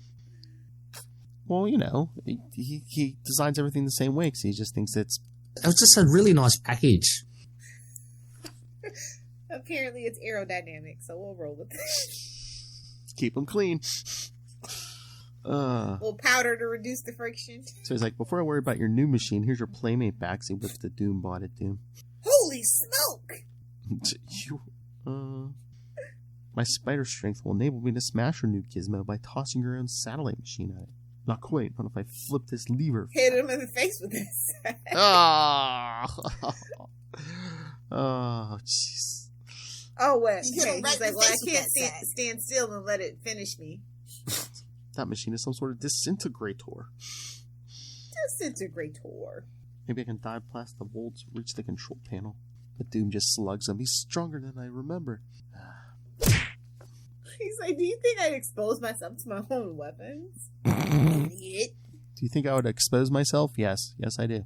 Well, you know, he designs everything the same way because he just thinks it's... It was just a really nice package. Apparently it's aerodynamic, so we'll roll with it. Keep them clean. A little powder to reduce the friction. So he's like, before I worry about your new machine, here's your Playmate back. So he whips the Doom bot at Doom. Holy smoke! My spider strength will enable me to smash your new gizmo by tossing your own satellite machine at it. Not quite, not if I flip this lever. Hit him in the face with this. Oh, jeez. Oh, what? You hit him right He's like, in the well, I face with can't that sack. stand still and let it finish me. That machine is some sort of disintegrator. Disintegrator. Maybe I can dive past the bolts, reach the control panel. But Doom just slugs him. He's stronger than I remember. He's like, do you think I'd expose myself to my own weapons? Idiot. Do you think I would expose myself? Yes. Yes, I do.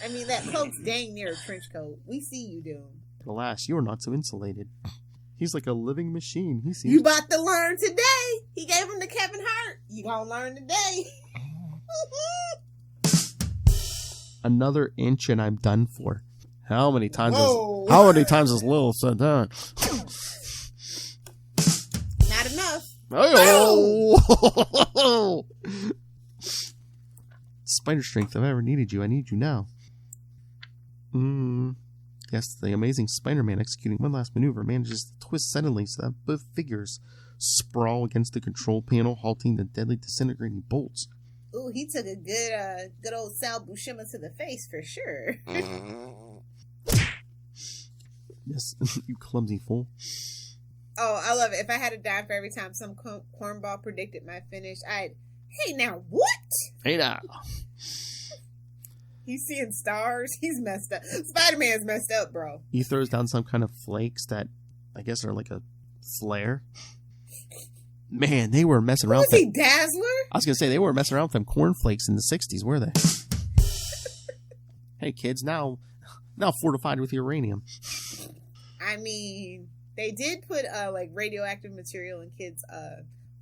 I mean, that cloak's dang near a trench coat. We see you, Doom. But alas, you are not so insulated. He's like a living machine. He seems... You about to learn today. He gave him to Kevin Hart. You gonna learn today. Another inch and I'm done for. How many times Whoa. how many times has Lil said that? Not enough. Oh! Spider strength, if I ever needed you, I need you now. Yes, the amazing Spider-Man executing one last maneuver manages to twist suddenly so that both figures sprawl against the control panel, halting the deadly disintegrating bolts. Ooh, he took a good old Sal Buscema to the face for sure. Yes, you clumsy fool. Oh, I love it. If I had to die for every time some cornball predicted my finish, hey now, what? Hey now. He's seeing stars. He's messed up. Spider-Man's messed up, bro. He throws down some kind of flakes that I guess are like a flare. Man, they were messing around. Was he Dazzler? I was going to say, they weren't messing around with them cornflakes in the 60s, were they? Hey, kids, now fortified with uranium. I mean, they did put like radioactive material in kids'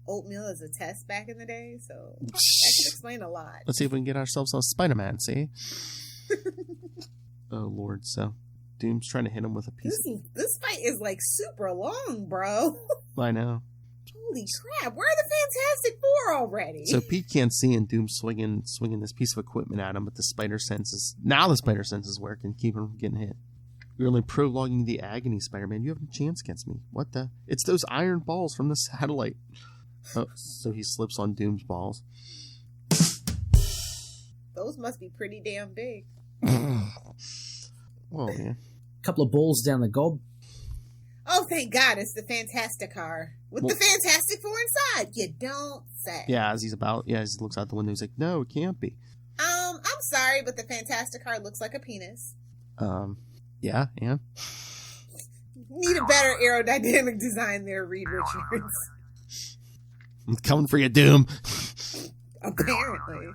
oatmeal as a test back in the day, so that could explain a lot. Let's see if we can get ourselves on Spider-Man, see? Oh, Lord, so Doom's trying to hit him with a piece. This fight is like super long, bro. I know. Holy crap, where are the Fantastic Four already? So Pete can't see, and Doom's swinging this piece of equipment at him, but the spider senses work and keep him from getting hit. You're only prolonging the agony, Spider-Man. You have no chance against me. What the? It's those iron balls from the satellite. Oh, so he slips on Doom's balls. Those must be pretty damn big. Well, yeah. Couple of balls down the gob. Oh, thank God, it's the Fantastic car. With the Fantastic Four inside. You don't say. Yeah, as he looks out the window, he's like, no, it can't be. I'm sorry, but the Fantastic car looks like a penis. Yeah, and? Need a better aerodynamic design there, Reed Richards. I'm coming for you, Doom. Apparently.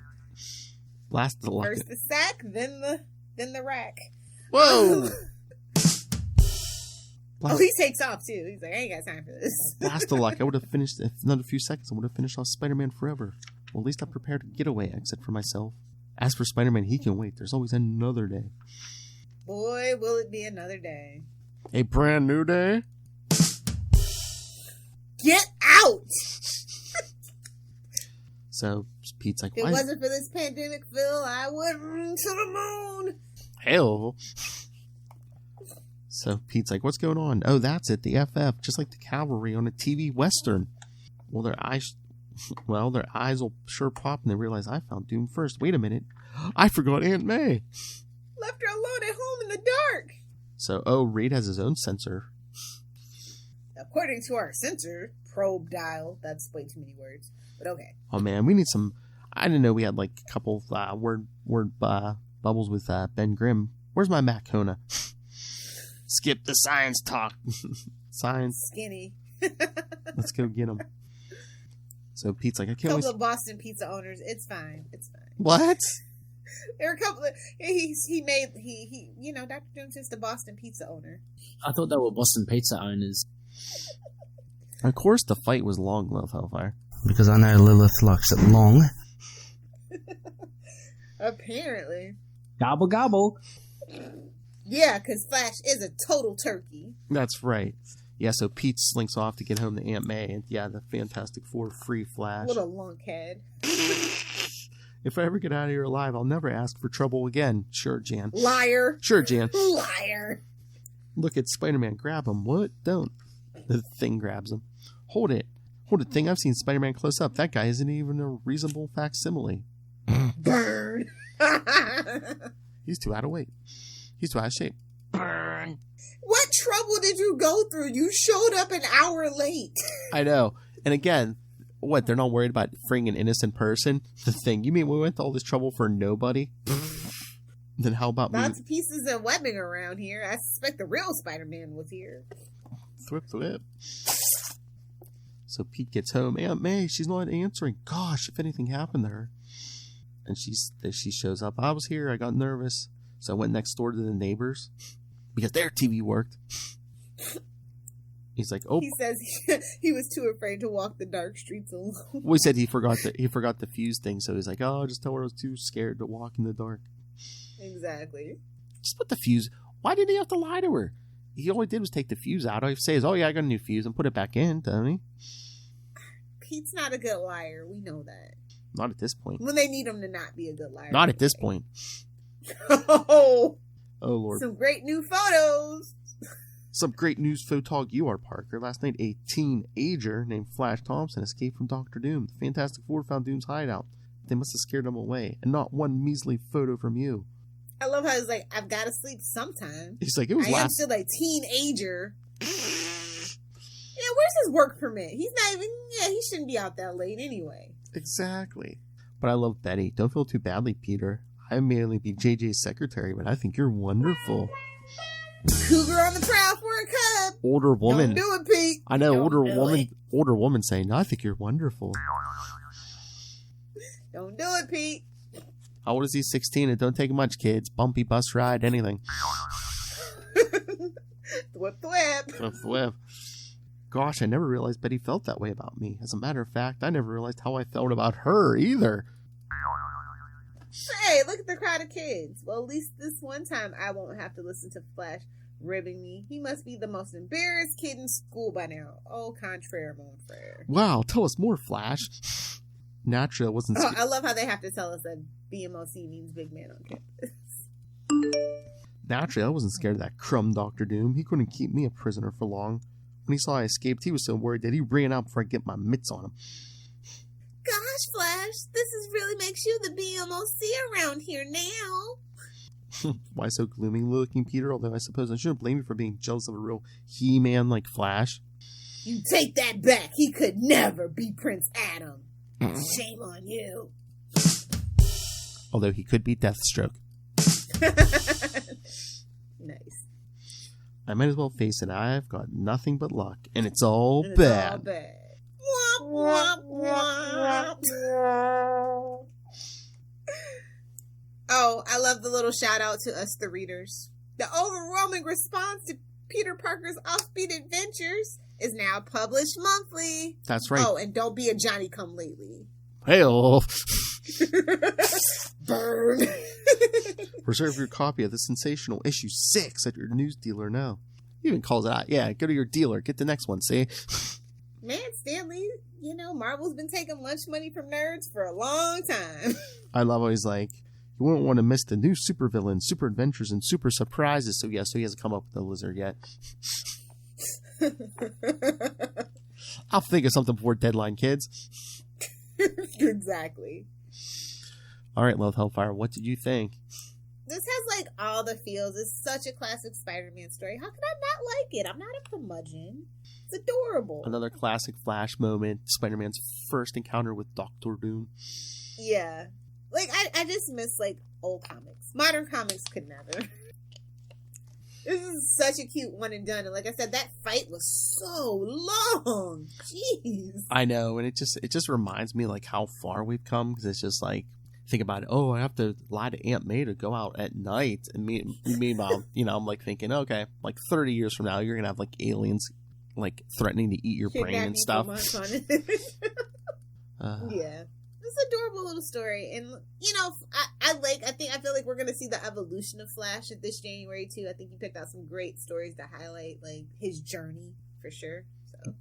Blast the luck. First the sack, then the rack. Whoa! Oh, he takes off too. He's like, I ain't got time for this. Blast the luck. I would have finished, in another few seconds, I would have finished off Spider-Man forever. Well, at least I prepared a getaway exit for myself. As for Spider-Man, he can wait. There's always another day. Boy, will it be another day. A brand new day? Get out! So Pete's like, if it why? wasn't for this pandemic, Phil, I wouldn't to the moon. Hell. So Pete's like, what's going on? Oh, that's it, the FF, just like the cavalry on a TV Western. Well, their eyes will sure pop and they realize I found Doom first. Wait a minute. I forgot Aunt May. Left her alone at home in the dark. So, Reed has his own sensor. According to our sensor probe dial. That's way too many words, but okay. Oh man, we need some. I didn't know we had like a couple word bubbles with Ben Grimm. Where's my Matt Kona? Skip the science talk. Science. Skinny. Let's go get him. So Pete's like, I can't wait. Couple of Boston pizza owners. It's fine. It's fine. What? There are a couple of Dr. Doom's just a Boston pizza owner. I thought they were Boston pizza owners. Of course, the fight was long, Love Hellfire. Because I know Lilith likes it long. Apparently. Gobble gobble. Yeah, because Flash is a total turkey. That's right. Yeah, so Pete slinks off to get home to Aunt May, and yeah, the Fantastic Four free Flash. What a lunkhead. If I ever get out of here alive, I'll never ask for trouble again. Sure, Jan. Liar. Sure, Jan. Liar. Look at Spider-Man. Grab him. What? Don't. The Thing grabs him. Hold it. Hold it, Thing. I've seen Spider-Man close up. That guy isn't even a reasonable facsimile. Burn. He's too out of weight. He's too out of shape. Burn. What trouble did you go through? You showed up an hour late. I know. And again, what? They're not worried about freeing an innocent person? The Thing. You mean we went to all this trouble for nobody? Then how about lots of pieces of webbing around here. I suspect the real Spider-Man was here. Thwip. So Pete gets home. Aunt May, she's not answering. Gosh, if anything happened to her. And she shows up. I was here. I got nervous. So I went next door to the neighbors because their TV worked. He's like, oh. He says he was too afraid to walk the dark streets alone. Well, he said he forgot the fuse thing. So he's like, oh, just tell her I was too scared to walk in the dark. Exactly. Just put the fuse. Why did he have to lie to her? He all he did was take the fuse out. All he say is, oh yeah, I got a new fuse, and put it back in, doesn't he? Pete's not a good liar. We know that. Not at this point. When they need him to not be a good liar. Not at this point. Oh Lord. Some great new photos. Some great news, photog you are, Parker. Last night, a teenager named Flash Thompson escaped from Dr. Doom. The Fantastic Four found Doom's hideout. They must have scared him away, and not one measly photo from you. I love how he's like, I've got to sleep sometime. He's like, it was I am last... still a teenager. Yeah, where's his work permit? He's not even, he shouldn't be out that late anyway. Exactly. But I love Betty. Don't feel too badly, Peter. I may only be JJ's secretary, but I think you're wonderful. Cougar on the prowl for a cub. Older woman. Don't do it, Pete. I know, Don't older woman saying, I think you're wonderful. Don't do it, Pete. How old is he? 16. It don't take much, kids. Bumpy bus ride, anything. Thwip, thwip. Whiff. Gosh, I never realized Betty felt that way about me. As a matter of fact, I never realized how I felt about her either. Hey, look at the crowd of kids. Well, at least this one time I won't have to listen to Flash ribbing me. He must be the most embarrassed kid in school by now. Au contraire, mon frere. Wow, tell us more, Flash. Naturally, I wasn't... I love how they have to tell us that BMOC means big man on campus. Naturally, I wasn't scared of that crumb Dr. Doom. He couldn't keep me a prisoner for long. When he saw I escaped, he was so worried that he ran out before I get my mitts on him. Gosh, Flash, this really makes you the BMOC around here now. Why so gloomy looking, Peter? Although I suppose I shouldn't blame you for being jealous of a real He-Man like Flash. You take that back. He could never be Prince Adam. Shame on you. Although he could be Deathstroke. Nice. I might as well face it. I've got nothing but luck, and it's all bad. All bad. Womp, womp, womp. Oh, I love the little shout out to us, the readers. The overwhelming response to Peter Parker's offbeat adventures is now published monthly. That's right. Oh, and don't be a Johnny come lately. Hey-oh. Burn. Reserve your copy of the sensational issue 6 at your news dealer now. He even calls it out. Yeah, go to your dealer. Get the next one, see? Man, Stanley, Marvel's been taking lunch money from nerds for a long time. I love how he's like, you wouldn't want to miss the new supervillains, super adventures, and super surprises. So he hasn't come up with the lizard yet. I'll think of something before deadline, kids. Exactly. All right, Love Hellfire, what did you think? This has all the feels. It's such a classic Spider-Man story. How could I not like it? I'm not a curmudgeon. It's adorable. Another classic Flash moment. Spider-Man's first encounter with Dr. Doom. Yeah. I just miss old comics. Modern comics could never. This is such a cute one and done. And like I said, that fight was so long. Jeez. I know, and it just reminds me how far we've come, because it's just think about it. Oh, I have to lie to Aunt May to go out at night, and meanwhile, I'm thinking, okay, 30 years from now, you're gonna have aliens threatening to eat your brain and stuff. Yeah. It's an adorable little story, and I feel like we're gonna see the evolution of Flash this January too. I think you picked out some great stories to highlight his journey for sure. So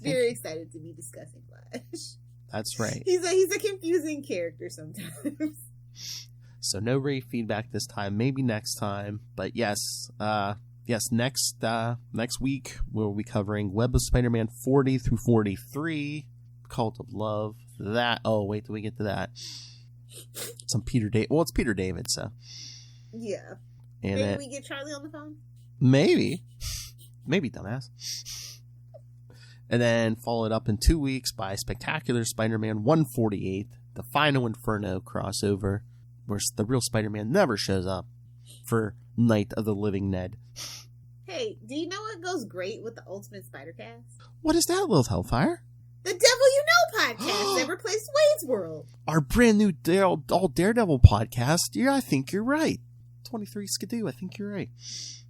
very excited to be discussing Flash. That's right. He's a confusing character sometimes. So no rave feedback this time. Maybe next time, but yes, next week we'll be covering Web of Spider-Man 40 through 43, Cult of Love. Wait till we get to that. Some Peter David. Well, it's Peter David, so. Yeah. And maybe we get Charlie on the phone? Maybe, dumbass. And then followed up in 2 weeks by Spectacular Spider-Man 148, the Final Inferno crossover, where the real Spider-Man never shows up for Night of the Living Ned. Hey, do you know what goes great with the Ultimate Spider-Cast? What is that, Lilith Hellfire? The Devil You Know podcast that replaced Wayne's World. Our brand new all Daredevil podcast. Yeah, I think you're right. 23 Skidoo, I think you're right. So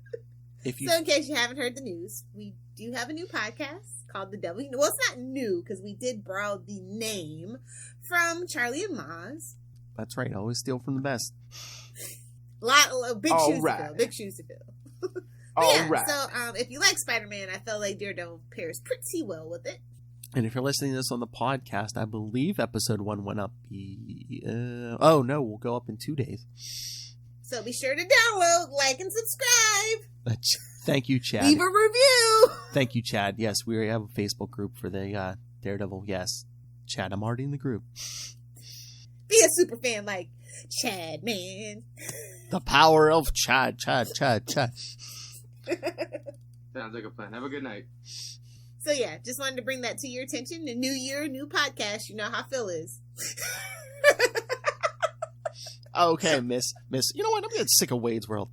in case you haven't heard the news, we do have a new podcast called The Devil You Know. Well, it's not new because we did borrow the name from Charlie and Maz. That's right. Always steal from the best. Big shoes to fill. Right. So if you like Spider-Man, I felt like Daredevil pairs pretty well with it. And if you're listening to this on the podcast, I believe episode 1 went up. We'll go up in 2 days. So be sure to download, like, and subscribe. Thank you, Chad. Leave a review. Thank you, Chad. Yes, we have a Facebook group for the Daredevil. Yes, Chad, I'm already in the group. Be a super fan like Chad, man. The power of Chad. Sounds like a plan. Have a good night. So yeah, just wanted to bring that to your attention. The new year, new podcast. You know how Phil is. Okay, miss. You know what? I'm getting sick of Wade's World.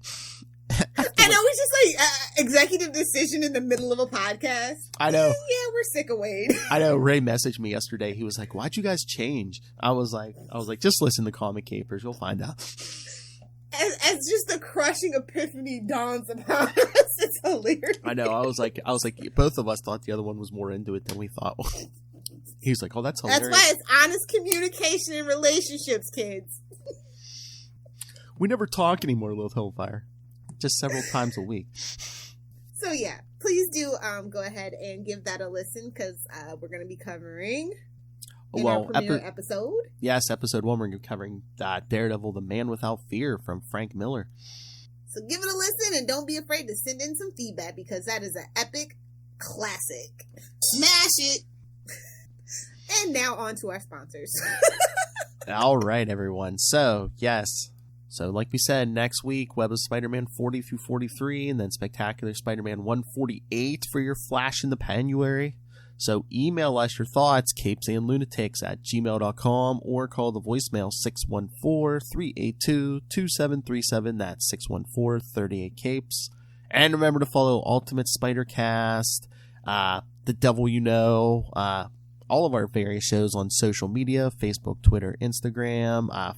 I know, it's just like executive decision in the middle of a podcast. I know. Yeah, we're sick of Wade. I know. Ray messaged me yesterday. He was like, "Why'd you guys change?" I was like, just listen to Comic Capers. You'll find out. As just the crushing epiphany dawns upon us, it's hilarious. I know. I was like, both of us thought the other one was more into it than we thought. He was like, "Oh, that's hilarious." That's why it's honest communication in relationships, kids. We never talk anymore, Lilith Hellfire. Just several times a week. So yeah, please do go ahead and give that a listen, because we're going to be covering our premiere episode. Yes, episode 1, we're going to be covering Daredevil, The Man Without Fear from Frank Miller. So give it a listen, and don't be afraid to send in some feedback, because that is an epic classic. Smash it! And now on to our sponsors. All right, everyone. So, yes. So, like we said, next week, Web of Spider-Man 40 through 43, and then Spectacular Spider-Man 148 for your Flash in the Pan-uary. So, email us your thoughts, capesandlunatics@gmail.com, or call the voicemail 614-382-2737. That's 614-38-CAPES. And remember to follow Ultimate Spider-Cast, The Devil You Know, all of our various shows on social media, Facebook, Twitter, Instagram.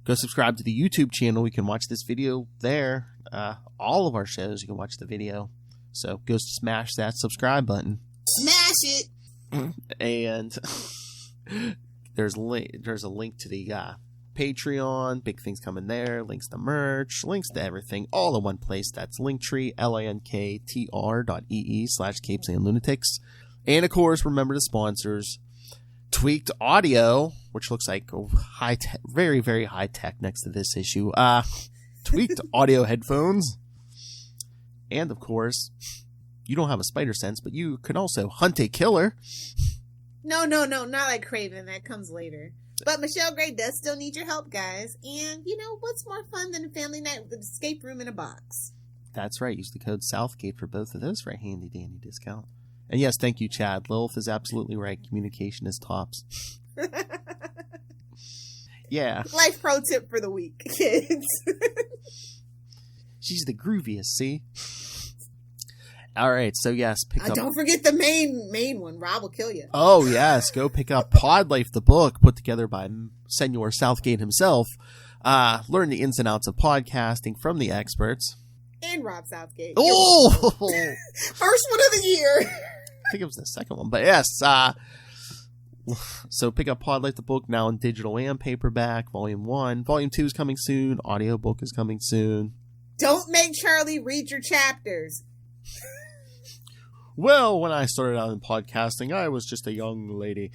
Go subscribe to the YouTube channel. You can watch this video there. All of our shows, you can watch the video. So go smash that subscribe button. Smash it! And there's a link to the Patreon. Big things coming there. Links to merch. Links to everything. All in one place. That's Linktree, linktr.ee/capesandlunatics. And of course, remember the sponsors. Tweaked Audio, which looks like high tech, very, very high tech next to this issue. Tweaked Audio headphones. And of course, you don't have a spider sense, but you can also hunt a killer. No, not like Craven. That comes later. But Michelle Gray does still need your help, guys. And, you know, what's more fun than a family night with an escape room in a box? That's right. Use the code Southgate for both of those for a handy-dandy discount. And yes, thank you, Chad. Lilith is absolutely right. Communication is tops. Yeah. Life pro tip for the week, kids. She's the grooviest, see? All right, so yes, pick up. Don't forget the main one. Rob will kill you. Oh, yes. Go pick up Pod Life, the book, put together by Senor Southgate himself. Learn the ins and outs of podcasting from the experts. And Rob Southgate. Oh! First one of the year. I think it was the second one, but yes. So pick up Pod Life, the book, now in digital and paperback, Volume 1. Volume 2 is coming soon. Audiobook is coming soon. Don't make Charlie read your chapters. Well, when I started out in podcasting, I was just a young lady.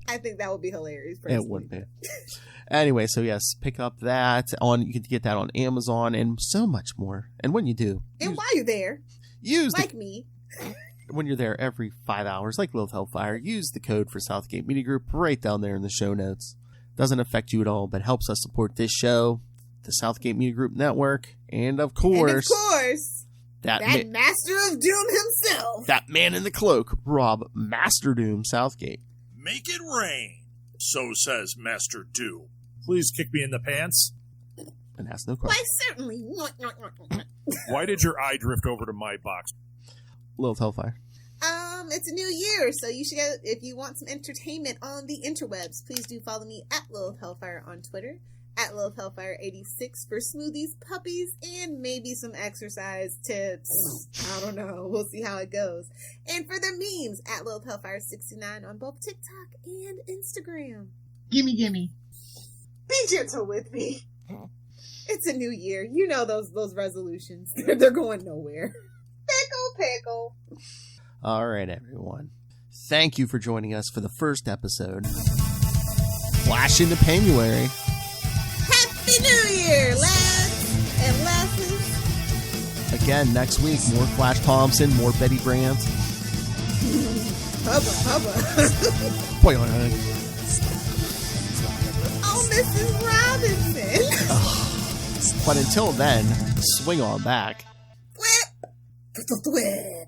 I think that would be hilarious. Personally. It would be. Anyway, so yes, pick up that on. You can get that on Amazon and so much more. And when you do, and while you're there, me. When you're there every 5 hours, like Lilith Hellfire, use the code for Southgate Media Group right down there in the show notes. Doesn't affect you at all, but helps us support this show, the Southgate Media Group Network, and of course, that Master of Doom himself, that man in the cloak, Rob Master Doom Southgate. Make it rain, so says Master Doom. Please kick me in the pants. And ask no question. Why, certainly. Why did your eye drift over to my box? Lilith Hellfire. It's a new year, so you should go, if you want some entertainment on the interwebs, please do follow me at Lilith Hellfire on Twitter, at Lilith Hellfire 86 for smoothies, puppies, and maybe some exercise tips. I don't know. We'll see how it goes. And for the memes, at Lilith Hellfire 69 on both TikTok and Instagram. Gimme. Be gentle with me. It's a new year. You know those resolutions. They're going nowhere. Pickle. All right, everyone. Thank you for joining us for the first episode. Flash in the Pan-uary. Happy New Year, lads and lasses. Again, next week, more Flash Thompson, more Betty Brandt. Hubba. Oh, Mrs. Robinson. But until then, swing on back. Thwip.